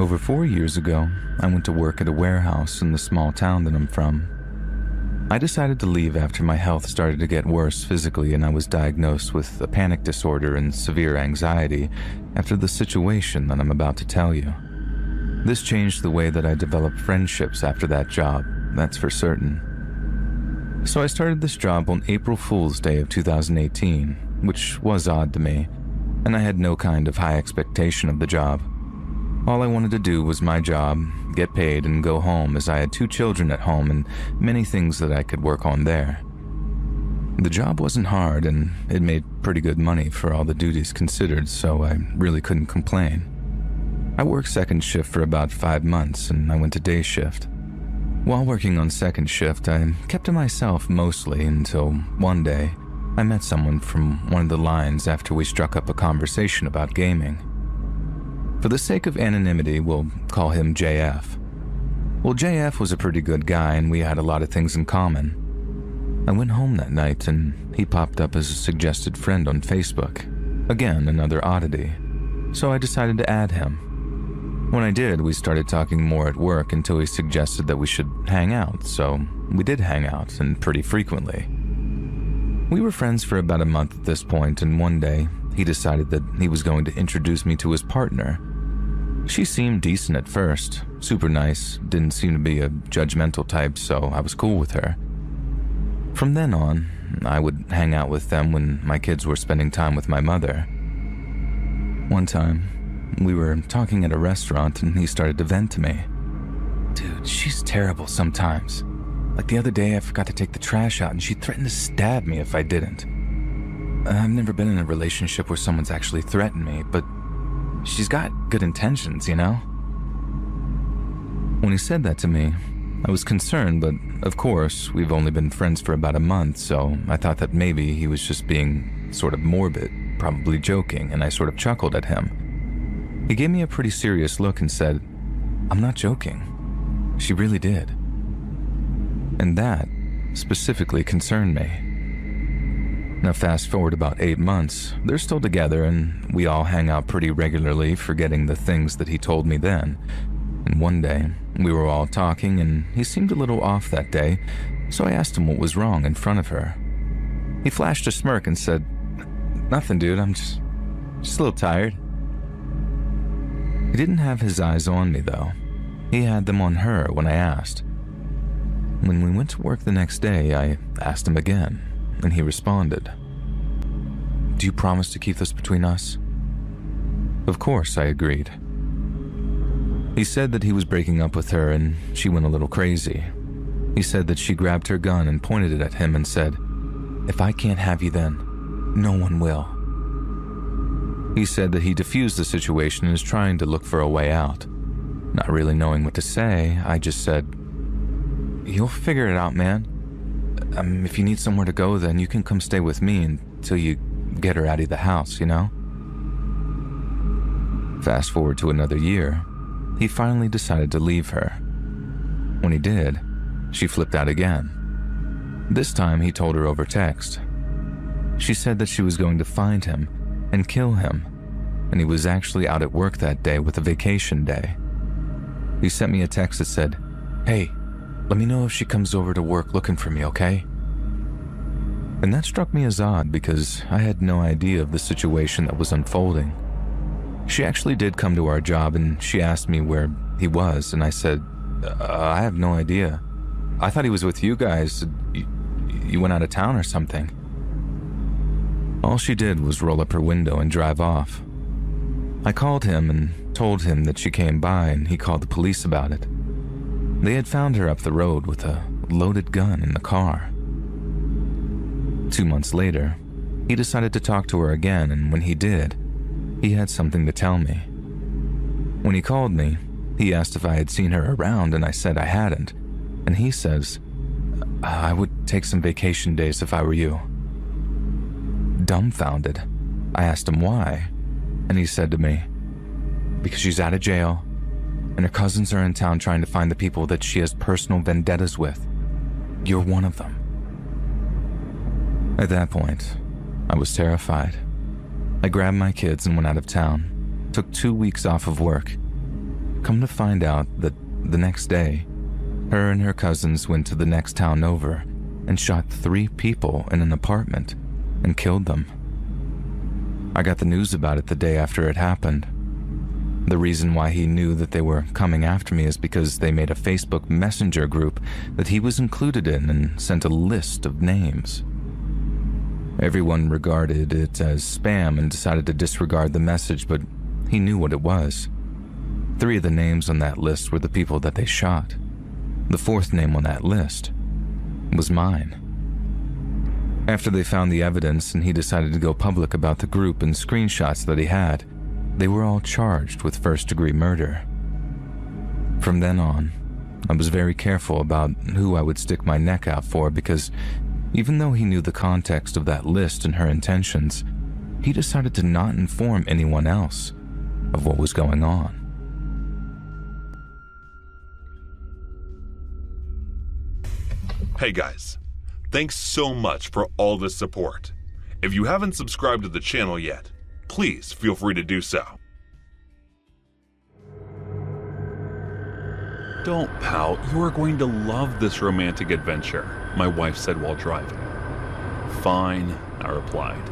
Over 4 years ago, I went to work at a warehouse in the small town that I'm from. I decided to leave after my health started to get worse physically and I was diagnosed with a panic disorder and severe anxiety after the situation that I'm about to tell you. This changed the way that I developed friendships after that job, that's for certain. So I started this job on April Fool's Day of 2018, which was odd to me, and I had no kind of high expectation of the job. All I wanted to do was my job, get paid, and go home as I had 2 children at home and many things that I could work on there. The job wasn't hard and it made pretty good money for all the duties considered, so I really couldn't complain. I worked second shift for about 5 months and I went to day shift. While working on second shift, I kept to myself mostly until one day I met someone from one of the lines after we struck up a conversation about gaming. For the sake of anonymity, we'll call him JF. Well, JF was a pretty good guy and we had a lot of things in common. I went home that night and he popped up as a suggested friend on Facebook. Again, another oddity. So I decided to add him. When I did, we started talking more at work until he suggested that we should hang out, so we did hang out, and pretty frequently. We were friends for about a month at this point, and one day, he decided that he was going to introduce me to his partner. She seemed decent at first, super nice, didn't seem to be a judgmental type, so I was cool with her. From then on, I would hang out with them when my kids were spending time with my mother. One time, we were talking at a restaurant and he started to vent to me. Dude, she's terrible sometimes. Like the other day, I forgot to take the trash out and she threatened to stab me if I didn't. I've never been in a relationship where someone's actually threatened me, but she's got good intentions, you know? When he said that to me, I was concerned, but of course, we've only been friends for about a month, so I thought that maybe he was just being sort of morbid, probably joking, and I sort of chuckled at him. He gave me a pretty serious look and said, "I'm not joking. She really did." And that specifically concerned me. Now fast forward about 8 months, they're still together and we all hang out pretty regularly, forgetting the things that he told me then. And one day, we were all talking and he seemed a little off that day, so I asked him what was wrong in front of her. He flashed a smirk and said, "Nothing, dude, I'm just a little tired." He didn't have his eyes on me though. He had them on her when I asked. When we went to work the next day, I asked him again, and he responded, "Do you promise to keep this between us?" Of course, I agreed. He said that he was breaking up with her and she went a little crazy. He said that she grabbed her gun and pointed it at him and said, "If I can't have you then, no one will." He said that he diffused the situation and is trying to look for a way out. Not really knowing what to say, I just said, "You'll figure it out, man. If you need somewhere to go, then you can come stay with me until you get her out of the house, you know?" Fast forward to another year, he finally decided to leave her. When he did, she flipped out again. This time he told her over text. She said that she was going to find him and kill him, and he was actually out at work that day with a vacation day. He sent me a text that said, "Hey, let me know if she comes over to work looking for me, okay?" And that struck me as odd because I had no idea of the situation that was unfolding. She actually did come to our job and she asked me where he was, and I said, I have no idea. I thought he was with you guys. You went out of town or something." All she did was roll up her window and drive off. I called him and told him that she came by and he called the police about it. They had found her up the road with a loaded gun in the car. 2 months later, he decided to talk to her again, and when he did, he had something to tell me. When he called me, he asked if I had seen her around and I said I hadn't, and he says, "I would take some vacation days if I were you." Dumbfounded, I asked him why, and he said to me, "Because she's out of jail, and her cousins are in town trying to find the people that she has personal vendettas with. You're one of them." At that point, I was terrified. I grabbed my kids and went out of town, took 2 weeks off of work. Come to find out that the next day, her and her cousins went to the next town over and shot 3 people in an apartment and killed them. I got the news about it the day after it happened. The reason why he knew that they were coming after me is because they made a Facebook Messenger group that he was included in and sent a list of names. Everyone regarded it as spam and decided to disregard the message, but he knew what it was. 3 of the names on that list were the people that they shot. The 4th name on that list was mine. After they found the evidence and he decided to go public about the group and screenshots that he had, they were all charged with first-degree murder. From then on, I was very careful about who I would stick my neck out for because even though he knew the context of that list and her intentions, he decided to not inform anyone else of what was going on. Hey guys, thanks so much for all the support. If you haven't subscribed to the channel yet, please feel free to do so. Don't pout, you are going to love this romantic adventure, my wife said while driving. Fine, I replied.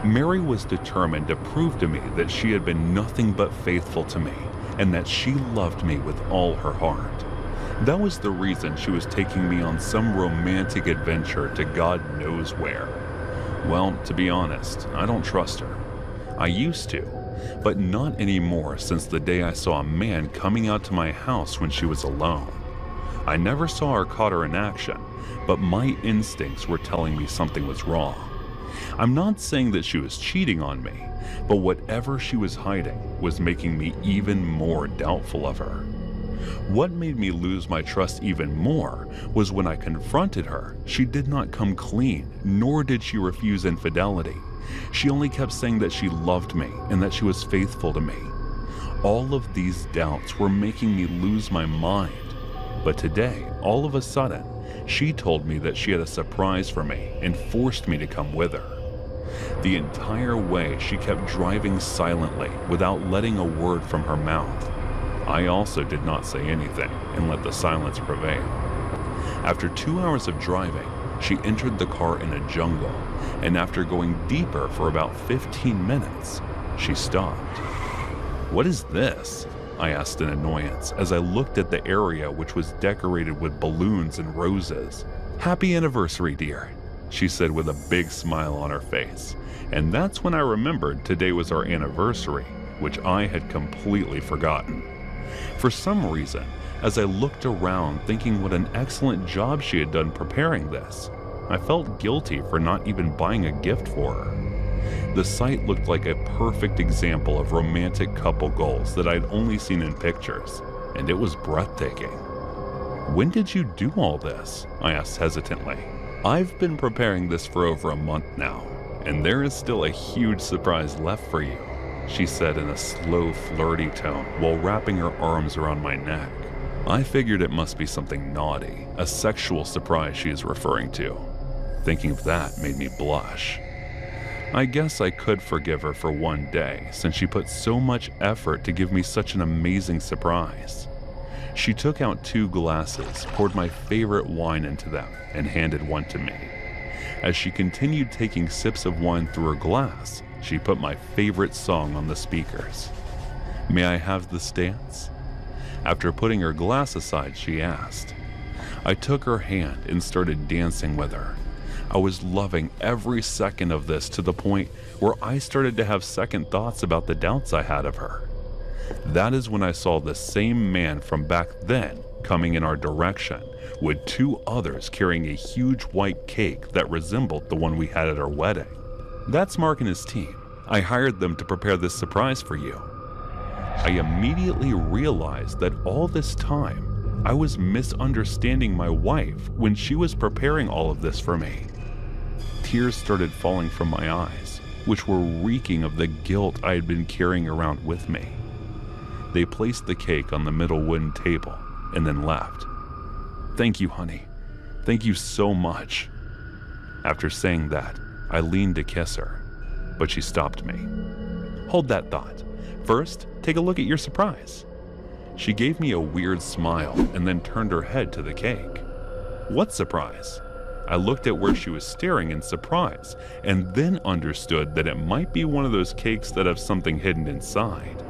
Mary was determined to prove to me that she had been nothing but faithful to me and that she loved me with all her heart. That was the reason she was taking me on some romantic adventure to God knows where. Well, to be honest, I don't trust her. I used to, but not anymore since the day I saw a man coming out to my house when she was alone. I never saw or caught her in action, but my instincts were telling me something was wrong. I'm not saying that she was cheating on me, but whatever she was hiding was making me even more doubtful of her. What made me lose my trust even more was when I confronted her, she did not come clean, nor did she refuse infidelity. She only kept saying that she loved me and that she was faithful to me. All of these doubts were making me lose my mind. But today, all of a sudden, she told me that she had a surprise for me and forced me to come with her. The entire way, she kept driving silently without letting a word from her mouth. I also did not say anything and let the silence prevail. After 2 hours of driving, she entered the car in a jungle, and after going deeper for about 15 minutes, she stopped. "What is this?" I asked in annoyance as I looked at the area which was decorated with balloons and roses. "Happy anniversary, dear," she said with a big smile on her face. And that's when I remembered today was our anniversary, which I had completely forgotten. For some reason, as I looked around thinking what an excellent job she had done preparing this, I felt guilty for not even buying a gift for her. The site looked like a perfect example of romantic couple goals that I'd only seen in pictures, and it was breathtaking. "When did you do all this?" I asked hesitantly. "I've been preparing this for over a month now, and there is still a huge surprise left for you," she said in a slow, flirty tone while wrapping her arms around my neck. I figured it must be something naughty, a sexual surprise she is referring to. Thinking of that made me blush. I guess I could forgive her for one day since she put so much effort to give me such an amazing surprise. She took out 2 glasses, poured my favorite wine into them, and handed one to me. As she continued taking sips of wine through her glass, she put my favorite song on the speakers. "May I have this dance?" After putting her glass aside, she asked. I took her hand and started dancing with her. I was loving every second of this to the point where I started to have second thoughts about the doubts I had of her. That is when I saw the same man from back then coming in our direction, with 2 others carrying a huge white cake that resembled the one we had at our wedding. "That's Mark and his team. I hired them to prepare this surprise for you." I immediately realized that all this time, I was misunderstanding my wife when she was preparing all of this for me. Tears started falling from my eyes, which were reeking of the guilt I had been carrying around with me. They placed the cake on the middle wooden table and then left. "Thank you, honey. Thank you so much." After saying that, I leaned to kiss her, but she stopped me. "Hold that thought. First, take a look at your surprise." She gave me a weird smile and then turned her head to the cake. What surprise? I looked at where she was staring in surprise and then understood that it might be one of those cakes that have something hidden inside.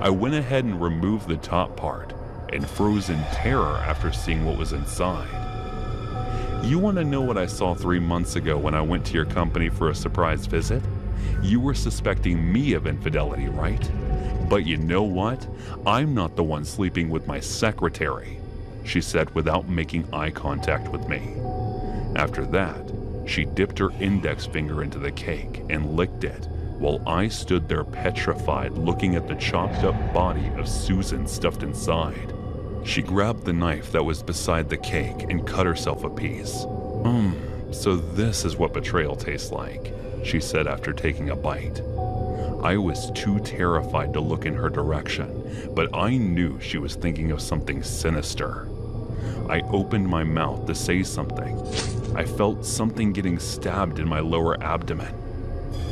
I went ahead and removed the top part and froze in terror after seeing what was inside. You want to know what I saw 3 months ago when I went to your company for a surprise visit? You were suspecting me of infidelity, right? But you know what? I'm not the one sleeping with my secretary, she said without making eye contact with me. After that, she dipped her index finger into the cake and licked it while I stood there petrified looking at the chopped up body of Susan stuffed inside. She grabbed the knife that was beside the cake and cut herself a piece. So this is what betrayal tastes like, she said after taking a bite. I was too terrified to look in her direction, but I knew she was thinking of something sinister. I opened my mouth to say something. I felt something getting stabbed in my lower abdomen.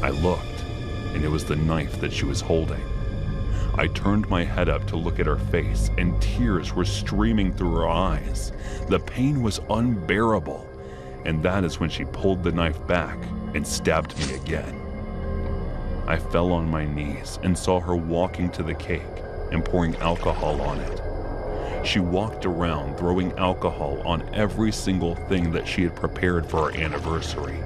I looked, and it was the knife that she was holding. I turned my head up to look at her face, and tears were streaming through her eyes. The pain was unbearable, and that is when she pulled the knife back and stabbed me again. I fell on my knees and saw her walking to the cake and pouring alcohol on it. She walked around throwing alcohol on every single thing that she had prepared for our anniversary.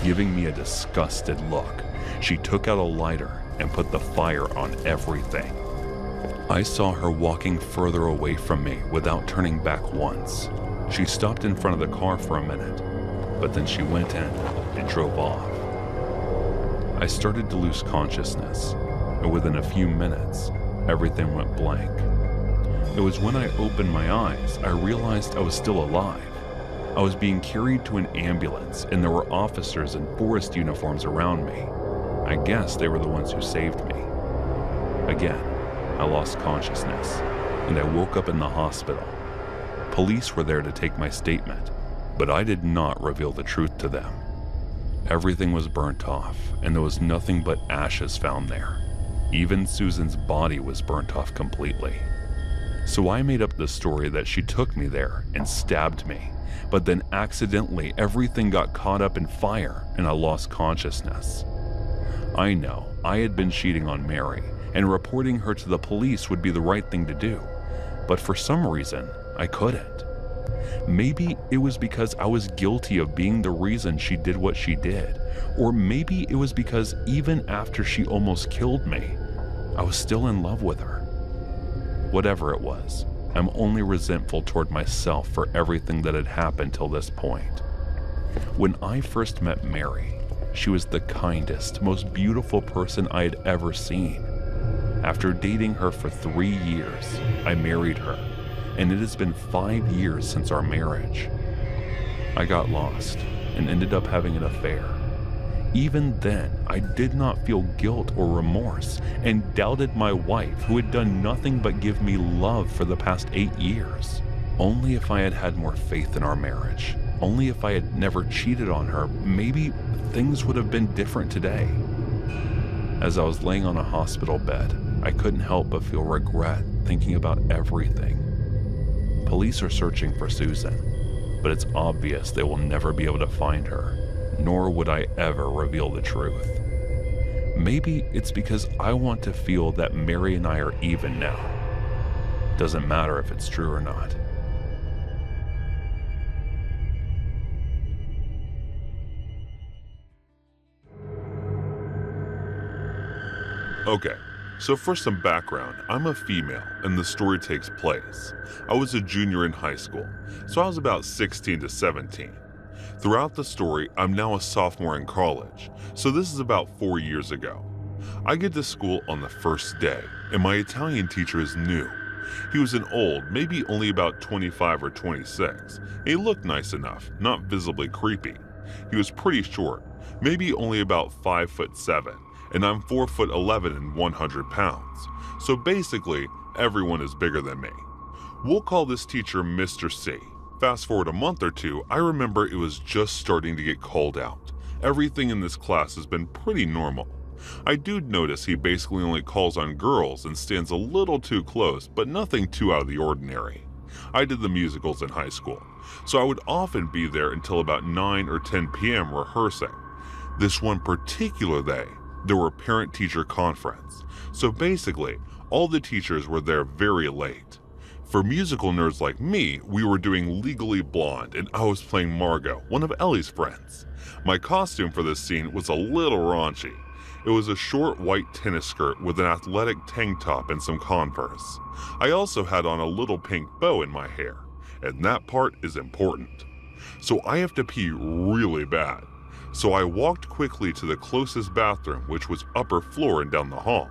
Giving me a disgusted look, she took out a lighter and put the fire on everything. I saw her walking further away from me without turning back once. She stopped in front of the car for a minute, but then she went in and drove off. I started to lose consciousness, and within a few minutes, everything went blank. It was when I opened my eyes, I realized I was still alive. I was being carried to an ambulance, and there were officers in forest uniforms around me. I guess they were the ones who saved me. Again, I lost consciousness, and I woke up in the hospital. Police were there to take my statement, but I did not reveal the truth to them. Everything was burnt off, and there was nothing but ashes found there. Even Susan's body was burnt off completely. So I made up the story that she took me there and stabbed me, but then accidentally everything got caught up in fire and I lost consciousness. I know I had been cheating on Mary, and reporting her to the police would be the right thing to do, but for some reason, I couldn't. Maybe it was because I was guilty of being the reason she did what she did, or maybe it was because even after she almost killed me, I was still in love with her. Whatever it was, I'm only resentful toward myself for everything that had happened till this point. When I first met Mary, she was the kindest, most beautiful person I had ever seen. After dating her for 3 years, I married her, and it has been 5 years since our marriage. I got lost and ended up having an affair. Even then, I did not feel guilt or remorse and doubted my wife, who had done nothing but give me love for the past 8 years. Only if I had had more faith in our marriage, only if I had never cheated on her, maybe things would have been different today. As I was laying on a hospital bed, I couldn't help but feel regret thinking about everything. Police are searching for Susan, but it's obvious they will never be able to find her, nor would I ever reveal the truth. Maybe it's because I want to feel that Mary and I are even now. Doesn't matter if it's true or not. Okay, so for some background, I'm a female and the story takes place. I was a junior in high school, so I was about 16 to 17. Throughout the story, I'm now a sophomore in college, so this is about 4 years ago. I get to school on the first day, and my Italian teacher is new. He was an old, maybe only about 25 or 26, and he looked nice enough, not visibly creepy. He was pretty short, maybe only about 5'7", and I'm 4'11" and 100 pounds. So basically, everyone is bigger than me. We'll call this teacher Mr. C. Fast forward a month or two, I remember it was just starting to get cold out. Everything in this class has been pretty normal. I do notice he basically only calls on girls and stands a little too close, but nothing too out of the ordinary. I did the musicals in high school, so I would often be there until about 9 or 10 p.m. rehearsing. This one particular day, there were parent-teacher conference, so basically, all the teachers were there very late. For musical nerds like me, we were doing Legally Blonde, and I was playing Margot, one of Ellie's friends. My costume for this scene was a little raunchy. It was a short white tennis skirt with an athletic tank top and some Converse. I also had on a little pink bow in my hair, and that part is important. So I have to pee really bad. So I walked quickly to the closest bathroom, which was upper floor and down the hall.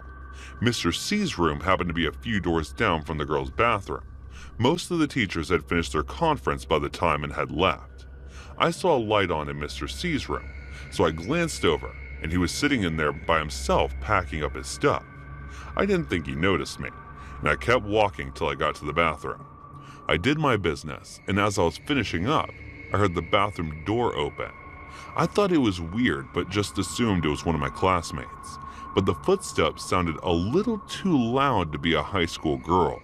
Mr. C's room happened to be a few doors down from the girls' bathroom. Most of the teachers had finished their conference by the time and had left. I saw a light on in Mr. C's room, so I glanced over, and he was sitting in there by himself packing up his stuff. I didn't think he noticed me, and I kept walking till I got to the bathroom. I did my business, and as I was finishing up, I heard the bathroom door open. I thought it was weird, but just assumed it was one of my classmates. But the footsteps sounded a little too loud to be a high school girl's.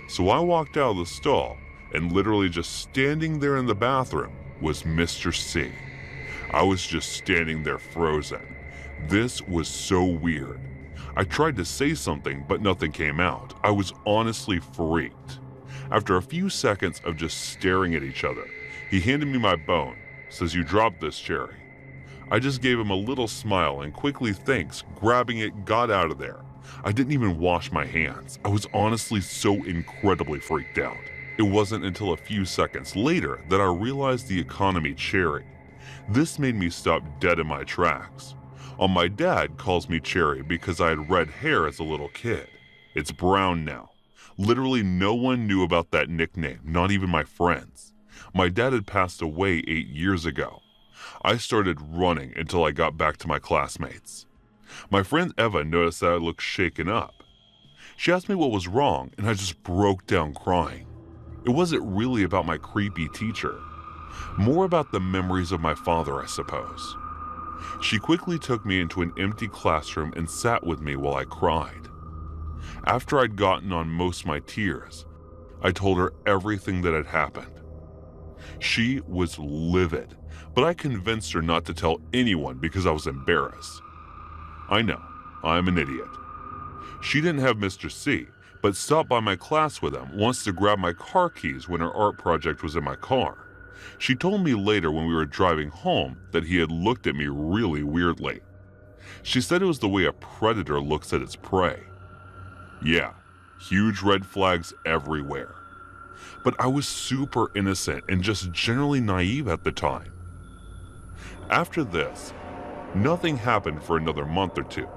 So I walked out of the stall, and literally just standing there in the bathroom was Mr. C. I was just standing there frozen. This was so weird. I tried to say something, but nothing came out. I was honestly freaked. After a few seconds of just staring at each other, he handed me my bone, says, "You dropped this, Cherry." I just gave him a little smile and quickly thanks, grabbing it, got out of there. I didn't even wash my hands. I was honestly so incredibly freaked out. It wasn't until a few seconds later that I realized the economy Cherry. This made me stop dead in my tracks. My dad calls me Cherry because I had red hair as a little kid. It's brown now. Literally no one knew about that nickname, not even my friends. My dad had passed away 8 years ago. I started running until I got back to my classmates. My friend Eva noticed that I looked shaken up. She asked me what was wrong, and I just broke down crying. It wasn't really about my creepy teacher, more about the memories of my father, I suppose. She quickly took me into an empty classroom and sat with me while I cried. After I'd gotten on most of my tears, I told her everything that had happened. She was livid, but I convinced her not to tell anyone because I was embarrassed. I know, I'm an idiot. She didn't have Mr. C, but stopped by my class with him once to grab my car keys when her art project was in my car. She told me later when we were driving home that he had looked at me really weirdly. She said it was the way a predator looks at its prey. Yeah, huge red flags everywhere. But I was super innocent and just generally naive at the time. After this, nothing happened for another month or two.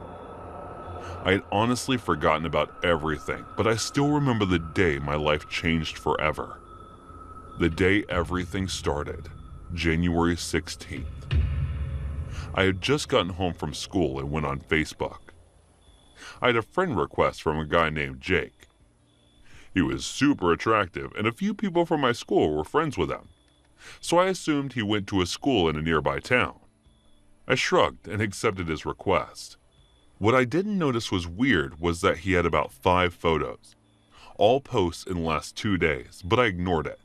I had honestly forgotten about everything, but I still remember the day my life changed forever. The day everything started, January 16th. I had just gotten home from school and went on Facebook. I had a friend request from a guy named Jake. He was super attractive, and a few people from my school were friends with him. So I assumed he went to a school in a nearby town. I shrugged and accepted his request. What I didn't notice was weird was that he had about 5 photos, all posts in the last 2 days, but I ignored it.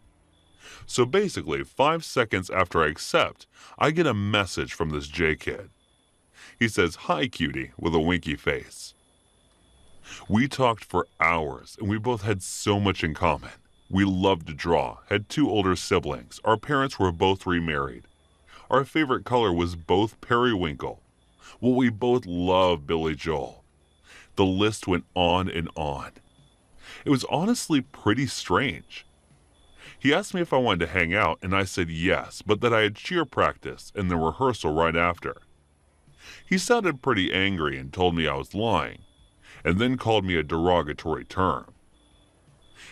So basically, 5 seconds after I accept, I get a message from this J kid. He says, "Hi, cutie," with a winky face. We talked for hours, and we both had so much in common. We loved to draw, had 2 older siblings, our parents were both remarried. Our favorite color was both periwinkle. Well, we both loved Billy Joel. The list went on and on. It was honestly pretty strange. He asked me if I wanted to hang out, and I said yes, but that I had cheer practice and the rehearsal right after. He sounded pretty angry and told me I was lying, and then called me a derogatory term.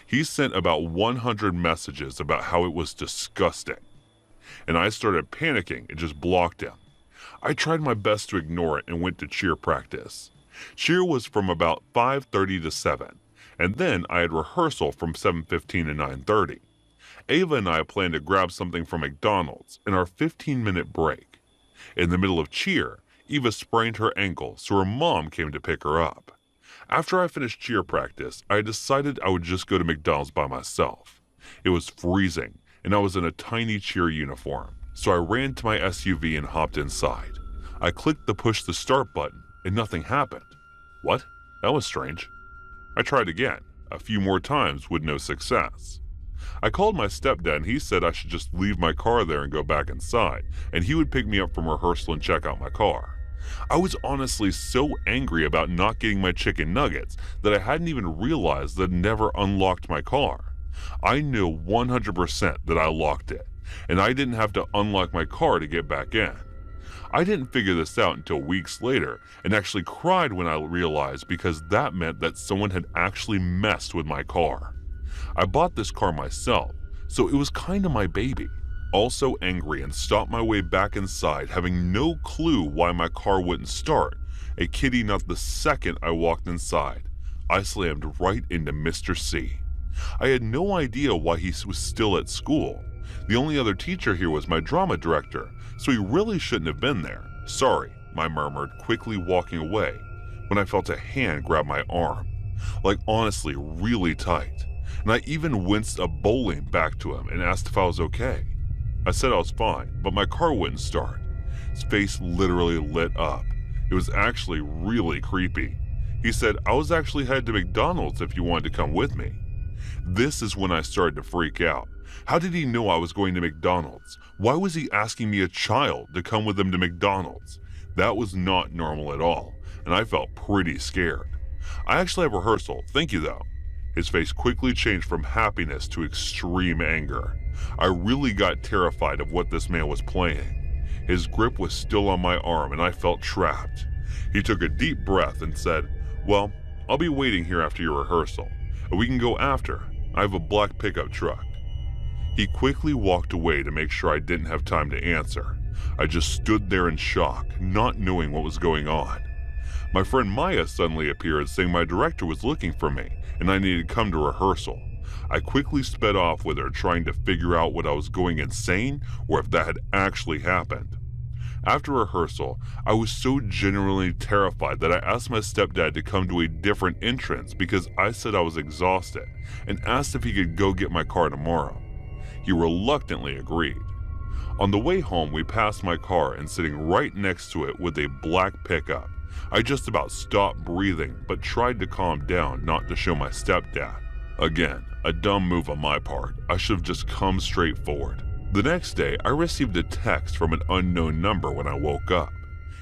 He sent about 100 messages about how it was disgusting, and I started panicking and just blocked him. I tried my best to ignore it and went to cheer practice. Cheer was from about 5:30 to 7, and then I had rehearsal from 7:15 to 9:30. Ava and I planned to grab something from McDonald's in our 15-minute break. In the middle of cheer, Eva sprained her ankle, so her mom came to pick her up. After I finished cheer practice, I decided I would just go to McDonald's by myself. It was freezing, and I was in a tiny cheer uniform, so I ran to my SUV and hopped inside. I clicked the push the start button, and nothing happened. What? That was strange. I tried again, a few more times with no success. I called my stepdad and he said I should just leave my car there and go back inside, and he would pick me up from rehearsal and check out my car. I was honestly so angry about not getting my chicken nuggets that I hadn't even realized that I'd never unlocked my car. I knew 100% that I locked it, and I didn't have to unlock my car to get back in. I didn't figure this out until weeks later and actually cried when I realized, because that meant that someone had actually messed with my car. I bought this car myself, so it was kind of my baby. Also angry and stopped my way back inside, having no clue why my car wouldn't start. A kitty not the second I walked inside, I slammed right into Mr. C. I had no idea why he was still at school. The only other teacher here was my drama director, so he really shouldn't have been there. Sorry, I murmured, quickly walking away, when I felt a hand grab my arm. Like honestly, really tight. And I even winced a bowling back to him and asked if I was okay. I said I was fine, but my car wouldn't start. His face literally lit up. It was actually really creepy. He said, I was actually headed to McDonald's if you wanted to come with me. This is when I started to freak out. How did he know I was going to McDonald's? Why was he asking me, a child, to come with him to McDonald's? That was not normal at all, and I felt pretty scared. I actually have rehearsal, thank you though. His face quickly changed from happiness to extreme anger. I really got terrified of what this man was playing. His grip was still on my arm and I felt trapped. He took a deep breath and said, well, I'll be waiting here after your rehearsal, and we can go after. I have a black pickup truck. He quickly walked away to make sure I didn't have time to answer. I just stood there in shock, not knowing what was going on. My friend Maya suddenly appeared saying my director was looking for me and I needed to come to rehearsal. I quickly sped off with her, trying to figure out what I was going insane or if that had actually happened. After rehearsal, I was so genuinely terrified that I asked my stepdad to come to a different entrance because I said I was exhausted, and asked if he could go get my car tomorrow. He reluctantly agreed. On the way home, we passed my car, and sitting right next to it was a black pickup. I just about stopped breathing, but tried to calm down not to show my stepdad. Again, a dumb move on my part. I should have just come straight forward. The next day, I received a text from an unknown number when I woke up.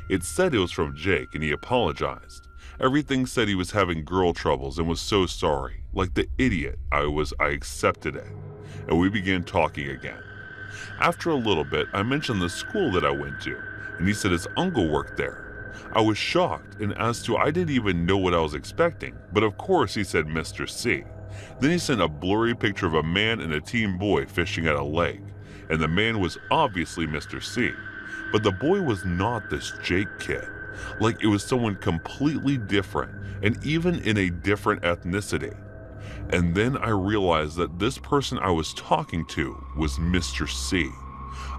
It said it was from Jake and he apologized. Everything said he was having girl troubles and was so sorry. Like the idiot I accepted it. And we began talking again. After a little bit, I mentioned the school that I went to, and he said his uncle worked there. I was shocked, and as to I didn't even know what I was expecting, but of course he said Mr. C. Then he sent a blurry picture of a man and a teen boy fishing at a lake, and the man was obviously Mr. C. But the boy was not this Jake kid, like it was someone completely different, and even in a different ethnicity. And then I realized that this person I was talking to was Mr. C.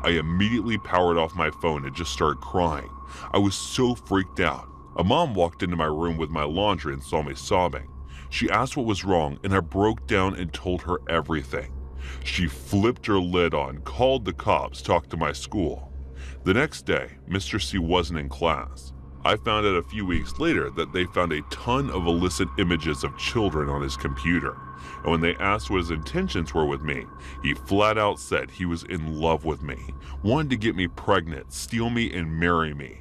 I immediately powered off my phone and just started crying. I was so freaked out. A mom walked into my room with my laundry and saw me sobbing. She asked what was wrong, and I broke down and told her everything. She flipped her lid on, called the cops, talked to my school. The next day, Mr. C wasn't in class. I found out a few weeks later that they found a ton of illicit images of children on his computer, and when they asked what his intentions were with me, he flat out said he was in love with me, wanted to get me pregnant, steal me, and marry me.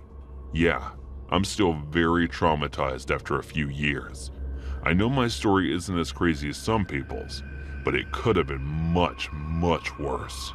Yeah, I'm still very traumatized after a few years. I know my story isn't as crazy as some people's, but it could have been much, much worse.